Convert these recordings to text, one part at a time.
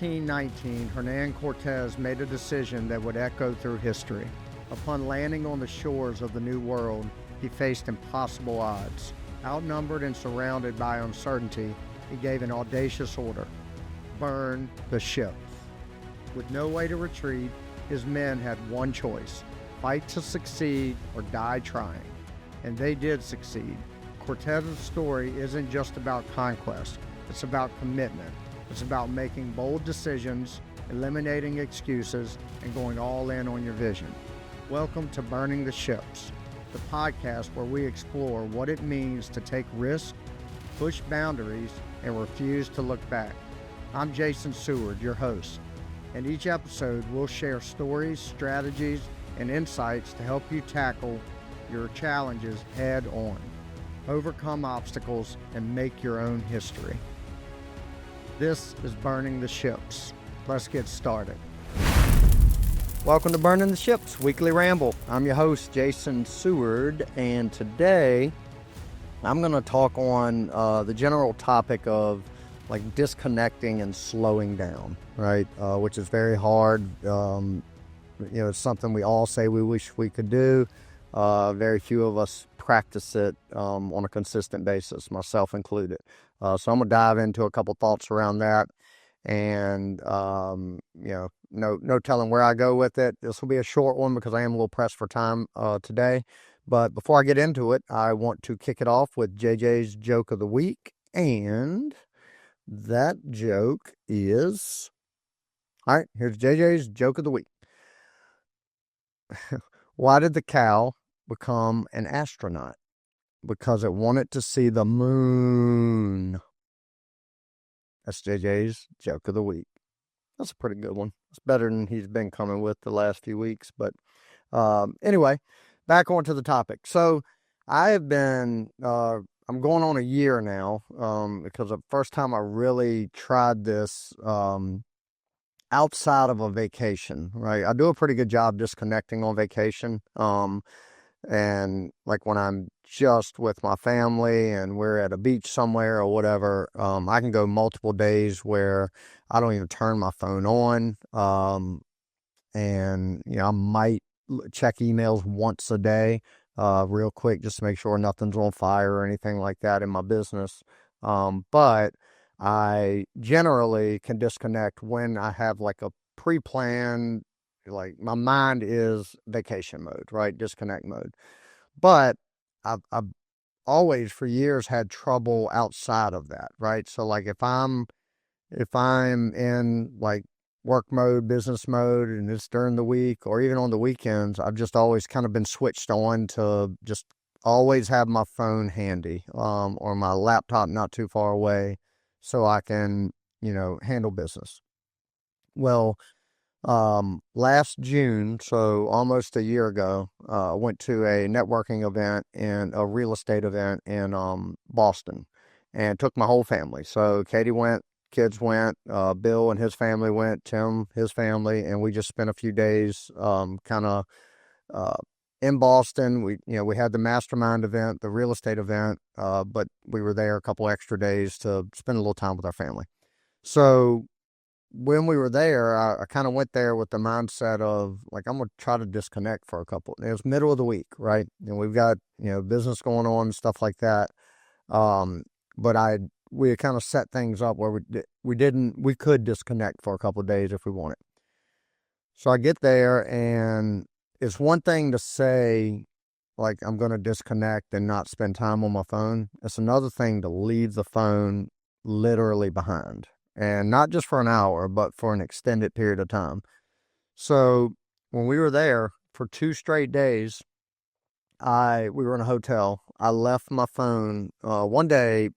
1819, Hernan Cortez made a decision that would echo through history. Upon landing on the shores of the New World, he faced impossible odds. Outnumbered and surrounded by uncertainty, he gave an audacious order: burn the ships. With no way to retreat, his men had one choice: fight to succeed or die trying. And they did succeed. Cortez's story isn't just about conquest, it's about commitment. It's about making bold decisions, eliminating excuses, and going all in on your vision. Welcome to Burning the Ships, the podcast where we explore what it means to take risks, push boundaries, and refuse to look back. I'm Jason Seward, your host, and each episode we'll share stories, strategies, and insights to help you tackle your challenges head on, overcome obstacles, and make your own history. This is Burning the Ships. Let's get started. Welcome to Burning the Ships Weekly Ramble. I'm your host, Jason Seward, and today I'm going to talk on the general topic of like disconnecting and slowing down, right? Which is very hard. It's something we all say we wish we could do. Very few of us practice it on a consistent basis, myself included. So I'm gonna dive into a couple thoughts around that, and no telling where I go with it. This will be a short one because I am a little pressed for time today. But before I get into it, I want to kick it off with JJ's joke of the week, and that joke is, all right, here's JJ's joke of the week. Why did the cow become an astronaut? Because it wanted to see the moon. That's JJ's joke of the week. That's a pretty good one. It's better than he's been coming with the last few weeks. But anyway, back onto the topic. So I have been, I'm going on a year now because the first time I really tried this outside of a vacation, right? I do a pretty good job disconnecting on vacation. And like when I'm just with my family and we're at a beach somewhere or whatever, I can go multiple days where I don't even turn my phone on. And I might check emails once a day, real quick, just to make sure nothing's on fire or anything like that in my business. But I generally can disconnect when I have like a pre-planned, like my mind is vacation mode, right? Disconnect mode. But I've always for years had trouble outside of that, right? So like if I'm in like work mode, business mode, and it's during the week or even on the weekends, I've just always kind of been switched on to just always have my phone handy, or my laptop not too far away so I can, handle business. Well, last June, so almost a year ago, I went to a networking event and a real estate event in Boston, and took my whole family. So Katie went, kids went, Bill and his family went, Tim, his family, and we just spent a few days kind of in Boston. We had the mastermind event, the real estate event, but we were there a couple extra days to spend a little time with our family. So when we were there, I kind of went there with the mindset of like, I'm going to try to disconnect for a couple. It was middle of the week, right? And we've got, business going on and stuff like that. But we had kind of set things up where we could disconnect for a couple of days if we wanted. So I get there, and it's one thing to say, like, I'm going to disconnect and not spend time on my phone. It's another thing to leave the phone literally behind. And not just for an hour, but for an extended period of time. So when we were there for 2 straight days, we were in a hotel. I left my phone. One day,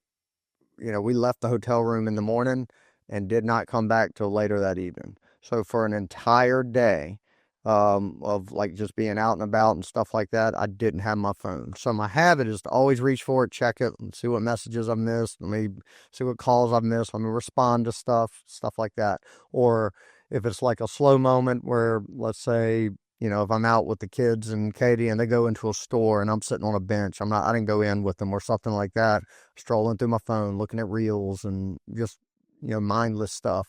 we left the hotel room in the morning and did not come back till later that evening. So for an entire day of like just being out and about and stuff like that, I didn't have my phone. So my habit is to always reach for it, check it, and see what messages I've missed. Let me see what calls I've missed. Let me respond to stuff like that. Or if it's like a slow moment where, let's say, if I'm out with the kids and Katie and they go into a store and I'm sitting on a bench, I didn't go in with them or something like that, strolling through my phone, looking at reels and just, mindless stuff.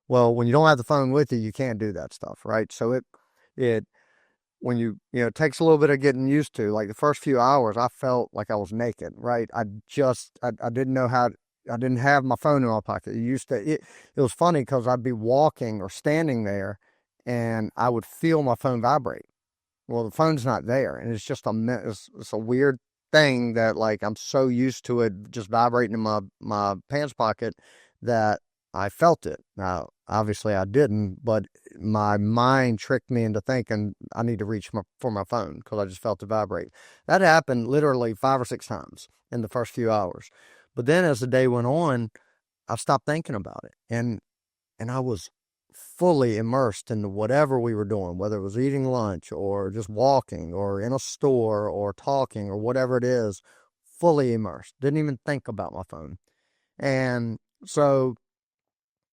Well, when you don't have the phone with you, you can't do that stuff, right? So it when it takes a little bit of getting used to. Like the first few hours, I felt like I was naked, right? I didn't know how. I didn't have my phone in my pocket. It was funny because I'd be walking or standing there, and I would feel my phone vibrate. Well, the phone's not there, and it's just it's a weird thing that like I'm so used to it just vibrating in my pants pocket that I felt it. Now, obviously, I didn't, but my mind tricked me into thinking I need to reach for my phone because I just felt it vibrate. That happened literally 5 or 6 times in the first few hours, but then as the day went on, I stopped thinking about it, and I was fully immersed in whatever we were doing, whether it was eating lunch or just walking or in a store or talking or whatever it is, fully immersed. Didn't even think about my phone. And so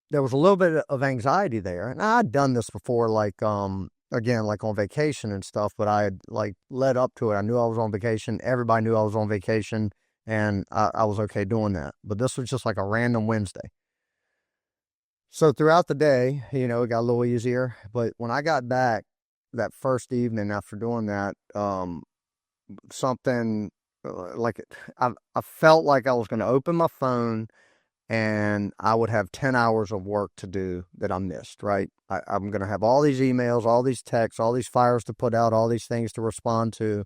there was a little bit of anxiety there. And I'd done this before, like, again, like on vacation and stuff, but I had like led up to it. I knew I was on vacation. Everybody knew I was on vacation, and I was okay doing that. But this was just like a random Wednesday. So throughout the day, it got a little easier. But when I got back that first evening after doing that, something like I felt like I was going to open my phone and I would have 10 hours of work to do that I missed, right? I'm going to have all these emails, all these texts, all these fires to put out, all these things to respond to.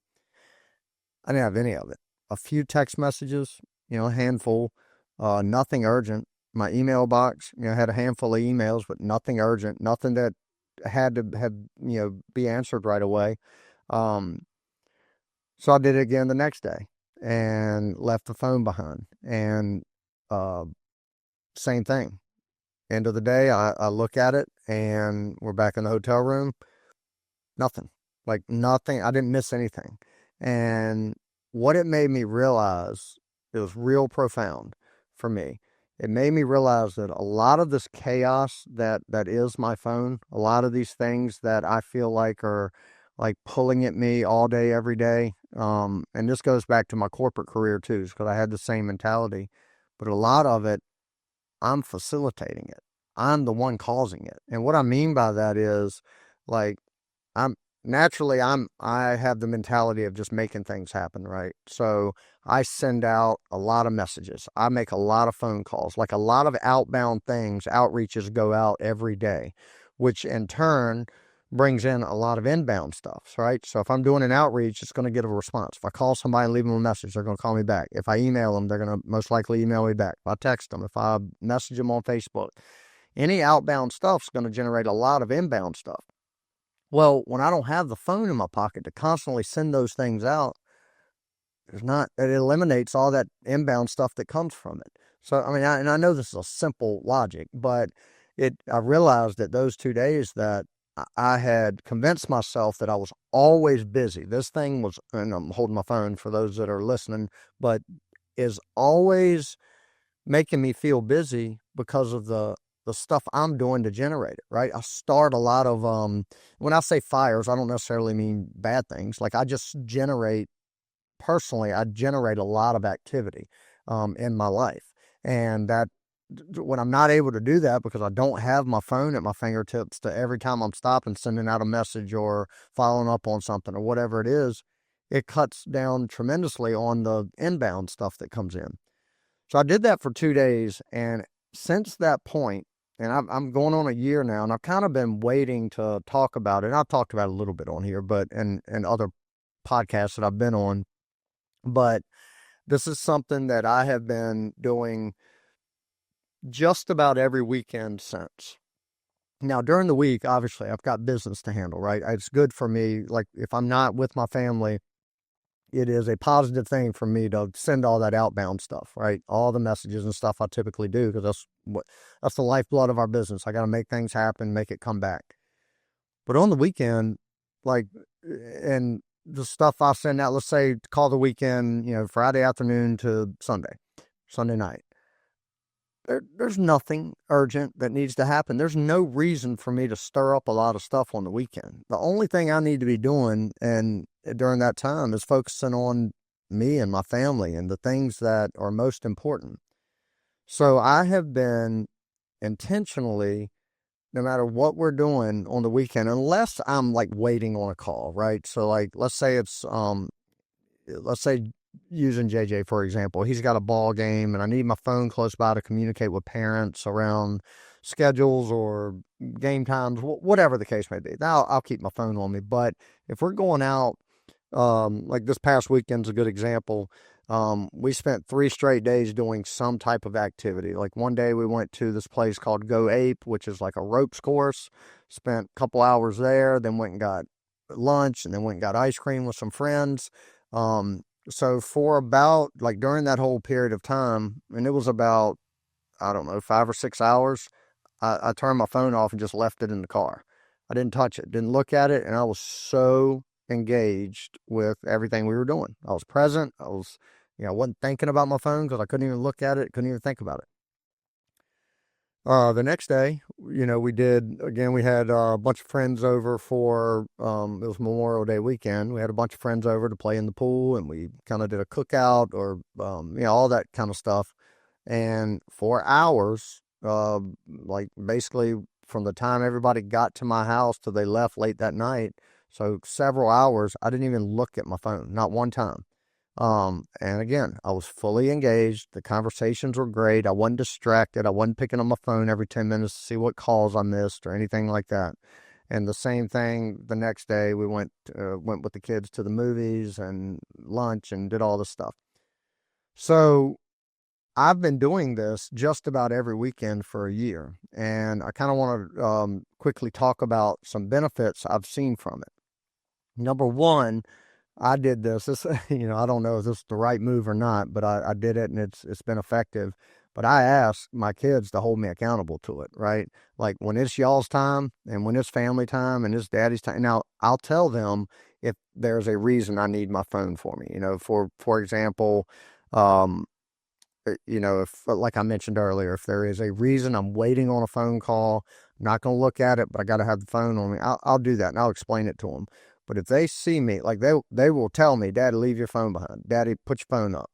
I didn't have any of it. A few text messages, a handful, nothing urgent. My email box, had a handful of emails, but nothing urgent, nothing that had to have, be answered right away. Um, so I did it again the next day and left the phone behind. And uh, same thing. End of the day, I look at it and we're back in the hotel room. Nothing. Like nothing. I didn't miss anything. And what it made me realize, it was real profound for me. It made me realize that a lot of this chaos that is my phone, a lot of these things that I feel like are like pulling at me all day, every day. And this goes back to my corporate career too, because I had the same mentality. But a lot of it, I'm facilitating it. I'm the one causing it. And what I mean by that is like I'm I have the mentality of just making things happen, right? So I send out a lot of messages. I make a lot of phone calls, like a lot of outbound things, outreaches go out every day, which in turn brings in a lot of inbound stuff, right? So if I'm doing an outreach, it's going to get a response. If I call somebody and leave them a message, they're going to call me back. If I email them, they're going to most likely email me back. If I text them, if I message them on Facebook, any outbound stuff is going to generate a lot of inbound stuff. Well, when I don't have the phone in my pocket to constantly send those things out, it eliminates all that inbound stuff that comes from it. So, I mean, and I know this is a simple logic, but I realized that those 2 days that I had convinced myself that I was always busy. This thing was, and I'm holding my phone for those that are listening, but is always making me feel busy because of the stuff I'm doing to generate it, right? I start a lot of when I say fires, I don't necessarily mean bad things. Like I generate a lot of activity in my life. And that when I'm not able to do that because I don't have my phone at my fingertips to every time I'm stopping, sending out a message or following up on something or whatever it is, it cuts down tremendously on the inbound stuff that comes in. So I did that for 2 days, and since that point, and I'm going on a year now, and I've kind of been waiting to talk about it. And I've talked about it a little bit on here, but and other podcasts that I've been on. But this is something that I have been doing just about every weekend since. Now, during the week, obviously, I've got business to handle, right? It's good for me. Like if I'm not with my family, it is a positive thing for me to send all that outbound stuff, right? All the messages and stuff I typically do because that's the lifeblood of our business. I got to make things happen, make it come back. But on the weekend, like, and the stuff I send out, let's say call the weekend, Friday afternoon to Sunday night. There's nothing urgent that needs to happen. There's no reason for me to stir up a lot of stuff on the weekend. The only thing I need to be doing and during that time is focusing on me and my family and the things that are most important. So I have been intentionally no matter what we're doing on the weekend, unless I'm like waiting on a call, right? So like let's say using JJ for example, he's got a ball game and I need my phone close by to communicate with parents around schedules or game times, whatever the case may be. Now I'll keep my phone on me. But if we're going out, like this past weekend's a good example. We spent 3 straight days doing some type of activity. Like one day we went to this place called Go Ape, which is like a ropes course. Spent a couple hours there, then went and got lunch, and then went and got ice cream with some friends. So for about like during that whole period of time, and it was about, I don't know, 5 or 6 hours, I turned my phone off and just left it in the car. I didn't touch it, didn't look at it, and I was so engaged with everything we were doing. I was present. I wasn't thinking about my phone because I couldn't even look at it, couldn't even think about it. The next day, we had a bunch of friends over for, it was Memorial Day weekend. We had a bunch of friends over to play in the pool and we kind of did a cookout or, all that kind of stuff. And for hours, like basically from the time everybody got to my house till they left late that night, so several hours, I didn't even look at my phone, not one time. And again, I was fully engaged. The conversations were great. I wasn't distracted. I wasn't picking up my phone every 10 minutes to see what calls I missed or anything like that. And the same thing the next day, we went with the kids to the movies and lunch and did all this stuff. So I've been doing this just about every weekend for a year, and I kind of want to quickly talk about some benefits I've seen from it. Number one, I did this. I don't know if this is the right move or not, but I did it and it's been effective. But I asked my kids to hold me accountable to it, right? Like when it's y'all's time and when it's family time and it's daddy's time. Now I'll tell them if there's a reason I need my phone for me. For example, um, if like I mentioned earlier, if there is a reason I'm waiting on a phone call, I'm not going to look at it, but I got to have the phone on me. I'll do that and I'll explain it to them. But if they see me, like they will tell me, Daddy, leave your phone behind. Daddy, put your phone up.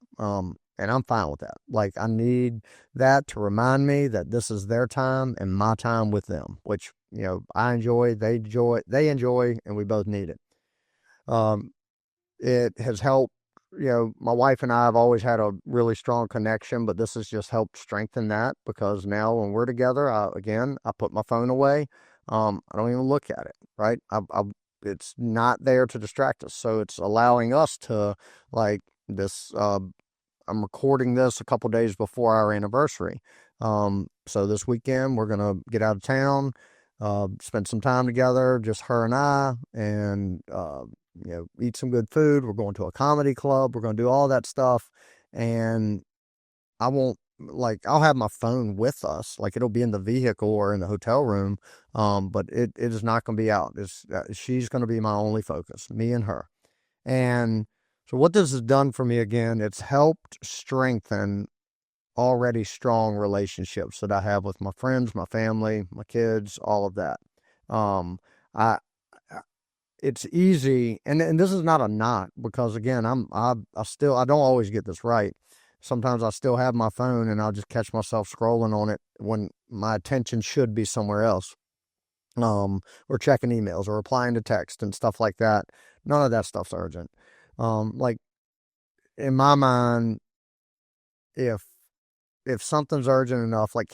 And I'm fine with that. Like I need that to remind me that this is their time and my time with them, which, I enjoy, they enjoy, and we both need it. Um, it has helped. My wife and I have always had a really strong connection, but this has just helped strengthen that because now when we're together, I put my phone away. I don't even look at it, right? It's not there to distract us. So it's allowing us to, like this, I'm recording this a couple days before our anniversary. So this weekend we're going to get out of town, spend some time together, just her and I, and, eat some good food. We're going to a comedy club. We're going to do all that stuff. And I won't, I'll have my phone with us. Like it'll be in the vehicle or in the hotel room. But it is not going to be out. She's going to be my only focus, me and her. And so what this has done for me again, it's helped strengthen already strong relationships that I have with my friends, my family, my kids, all of that. Um, I, it's easy, and this is not a knock because again, I don't always get this right. Sometimes I still have my phone and I'll just catch myself scrolling on it when my attention should be somewhere else. Or checking emails or replying to text and stuff like that. None of that stuff's urgent. Like in my mind, if something's urgent enough, like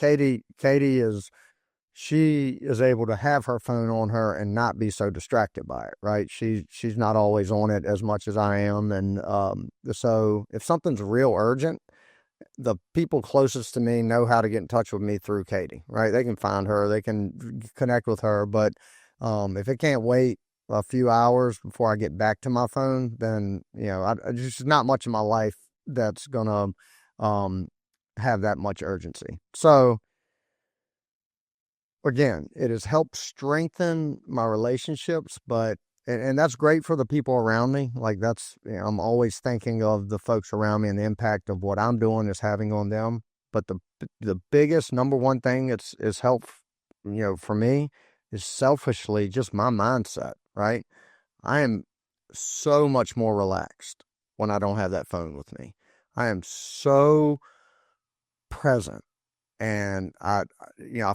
she is able to have her phone on her and not be so distracted by it, right? She's not always on it as much as I am, and so if something's real urgent, the people closest to me know how to get in touch with me through Katie, right? They can find her, they can connect with her, but if it can't wait a few hours before I get back to my phone, then just not much of my life that's gonna um, have that much urgency. So again, it has helped strengthen my relationships, but and that's great for the people around me. Like that's, I'm always thinking of the folks around me and the impact of what I'm doing is having on them. But the biggest number one thing is help, for me is selfishly just my mindset, right? I am so much more relaxed when I don't have that phone with me. I am so present and I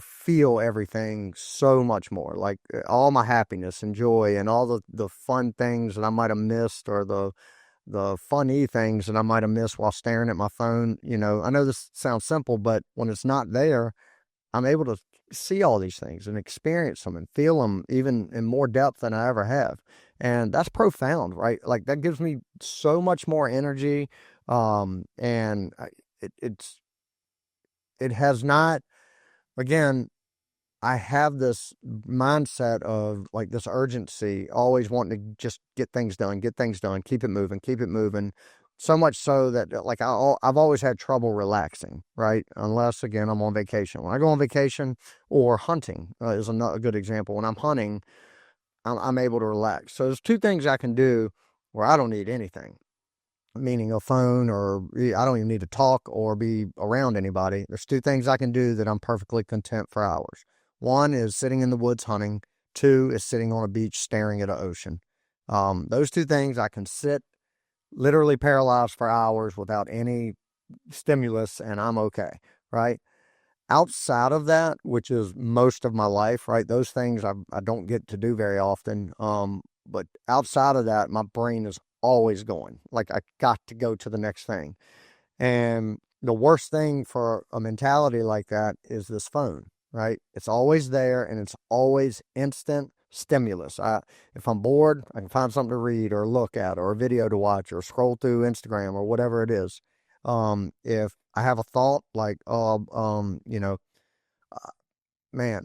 feel everything so much more, like all my happiness and joy and all the fun things that I might have missed, or the funny things that I might have missed while staring at my phone. I know this sounds simple, but when it's not there, I'm able to see all these things and experience them and feel them even in more depth than I ever have. And that's profound, right? Like that gives me so much more energy. And it has not, again, I have this mindset of like this urgency, always wanting to just get things done, keep it moving, keep it moving. So much so that like I've always had trouble relaxing, right? Unless again I'm on vacation. When I go on vacation or hunting is a good example. When I'm hunting, I'm able to relax. So there's two things I can do where I don't need anything, meaning a phone, or I don't even need to talk or be around anybody. There's two things I can do that I'm perfectly content for hours. One is sitting in the woods hunting. Two is sitting on a beach staring at an ocean. Those two things I can sit literally paralyzed for hours without any stimulus, and I'm okay, right? Outside of that, which is most of my life, right? Those things I don't get to do very often. But outside of that, my brain is always going. Like I got to go to the next thing. And the worst thing for a mentality like that is this phone, right? It's always there and it's always instant stimulus. If I'm bored, I can find something to read or look at, or a video to watch, or scroll through Instagram or whatever it is. If I have a thought like, man,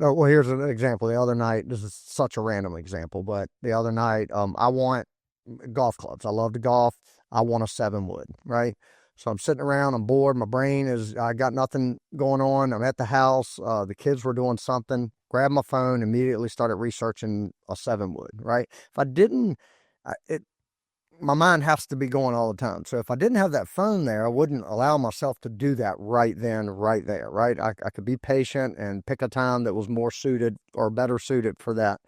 oh, well, here's an example. The other night, this is such a random example, but the other night, I want golf clubs. I love to golf. I want a 7-wood, right? So I'm sitting around, I'm bored. I got nothing going on. I'm at the house. The kids were doing something. Grabbed my phone, immediately started researching a 7-wood, right? If I didn't, it my mind has to be going all the time. So if I didn't have that phone there, I wouldn't allow myself to do that right then, right there, right? I could be patient and pick a time that was more suited or better suited for that.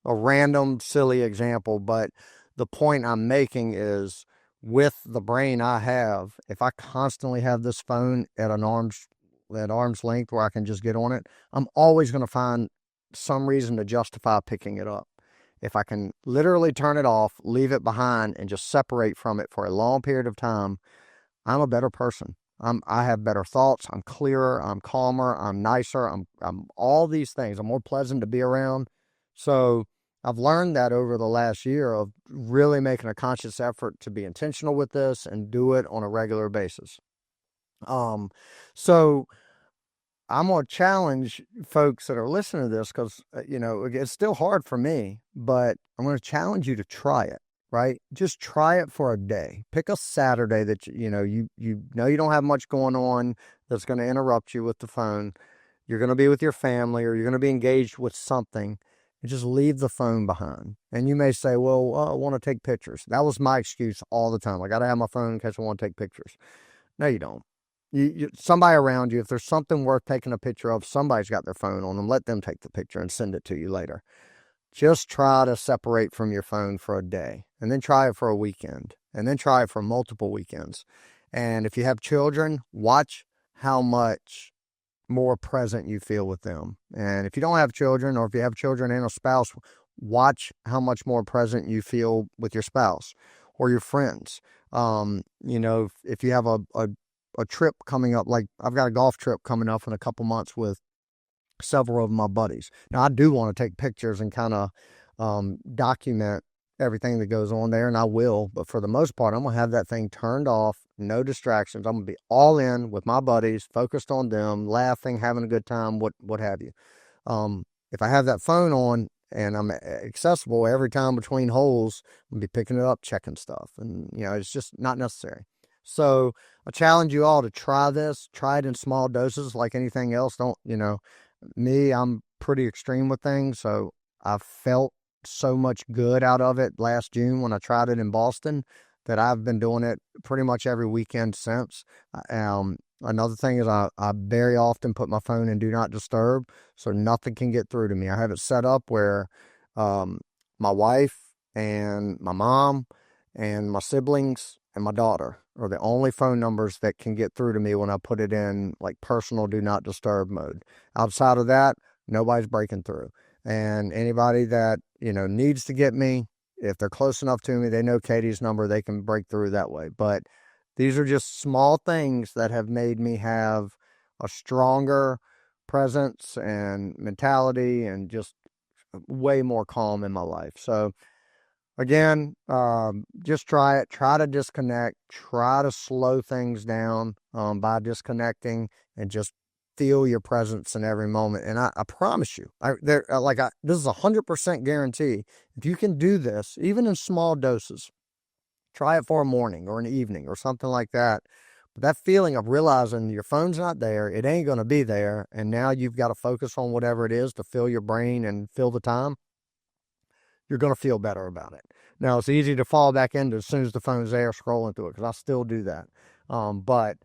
A random, silly example, but the point I'm making is with the brain I have, if I constantly have this phone at arm's length where I can just get on it, I'm always going to find some reason to justify picking it up. If I can literally turn it off, leave it behind, and just separate from it for a long period of time, I'm a better person. I have better thoughts. I'm clearer. I'm calmer. I'm nicer. I'm all these things. I'm more pleasant to be around. So I've learned that over the last year of really making a conscious effort to be intentional with this and do it on a regular basis. So I'm going to challenge folks that are listening to this because, it's still hard for me, but I'm going to challenge you to try it, right? Just try it for a day. Pick a Saturday that, you don't have much going on that's going to interrupt you with the phone. You're going to be with your family, or you're going to be engaged with something, and just leave the phone behind. And you may say, well, I want to take pictures. That was my excuse all the time. I got to have my phone in case I want to take pictures. No, you don't. Somebody around you, if there's something worth taking a picture of, somebody's got their phone on them. Let them take the picture and send it to you later. Just try to separate from your phone for a day, and then try it for a weekend, and then try it for multiple weekends. And if you have children, watch how much more present you feel with them. And if you don't have children, or if you have children and a spouse, watch how much more present you feel with your spouse or your friends. If you have a trip coming up, like I've got a golf trip coming up in a couple months with several of my buddies. Now, I do want to take pictures and kind of document everything that goes on there, and I will. But for the most part, I'm going to have that thing turned off, no distractions. I'm going to be all in with my buddies, focused on them, laughing, having a good time, what have you. If I have that phone on and I'm accessible every time between holes, I'm going to be picking it up, checking stuff. And, it's just not necessary. So I challenge you all to try this. Try it in small doses like anything else. I'm pretty extreme with things. So I felt so much good out of it last June when I tried it in Boston that I've been doing it pretty much every weekend since. Another thing is I very often put my phone in do not disturb so nothing can get through to me. I have it set up where my wife and my mom and my siblings and my daughter are the only phone numbers that can get through to me when I put it in like personal do not disturb mode. Outside of that, nobody's breaking through. And anybody that, needs to get me, if they're close enough to me, they know Katie's number, they can break through that way. But these are just small things that have made me have a stronger presence and mentality and just way more calm in my life. So again, just try it. Try to disconnect. Try to slow things down by disconnecting and just feel your presence in every moment. And I promise you, this is 100% guarantee. If you can do this, even in small doses, try it for a morning or an evening or something like that. But that feeling of realizing your phone's not there, it ain't going to be there, and now you've got to focus on whatever it is to fill your brain and fill the time, you're going to feel better about it. Now, it's easy to fall back into as soon as the phone's there, scrolling through it, because I still do that. But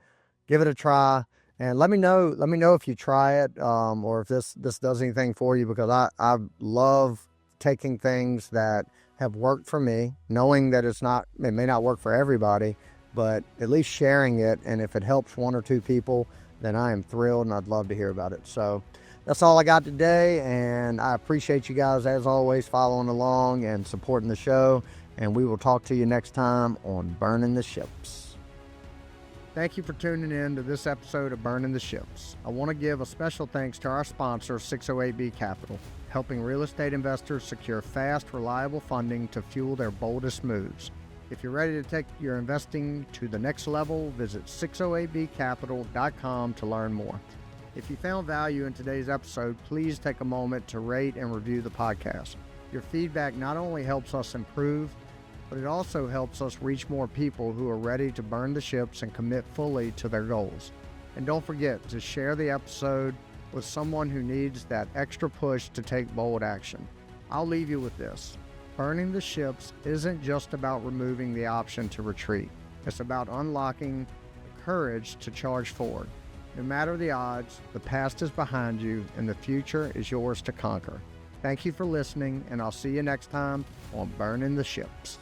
give it a try, and let me know if you try it, or if this does anything for you, because I love taking things that have worked for me, knowing that it may not work for everybody, but at least sharing it. And if it helps one or two people, then I am thrilled, and I'd love to hear about it. So that's all I got today, and I appreciate you guys, as always, following along and supporting the show, and we will talk to you next time on Burning the Ships. Thank you for tuning in to this episode of Burning the Ships. I want to give a special thanks to our sponsor, 608B Capital, helping real estate investors secure fast, reliable funding to fuel their boldest moves. If you're ready to take your investing to the next level, visit 608bcapital.com to learn more. If you found value in today's episode, please take a moment to rate and review the podcast. Your feedback not only helps us improve, but it also helps us reach more people who are ready to burn the ships and commit fully to their goals. And don't forget to share the episode with someone who needs that extra push to take bold action. I'll leave you with this. Burning the ships isn't just about removing the option to retreat. It's about unlocking the courage to charge forward. No matter the odds, the past is behind you and the future is yours to conquer. Thank you for listening, and I'll see you next time on Burning the Ships.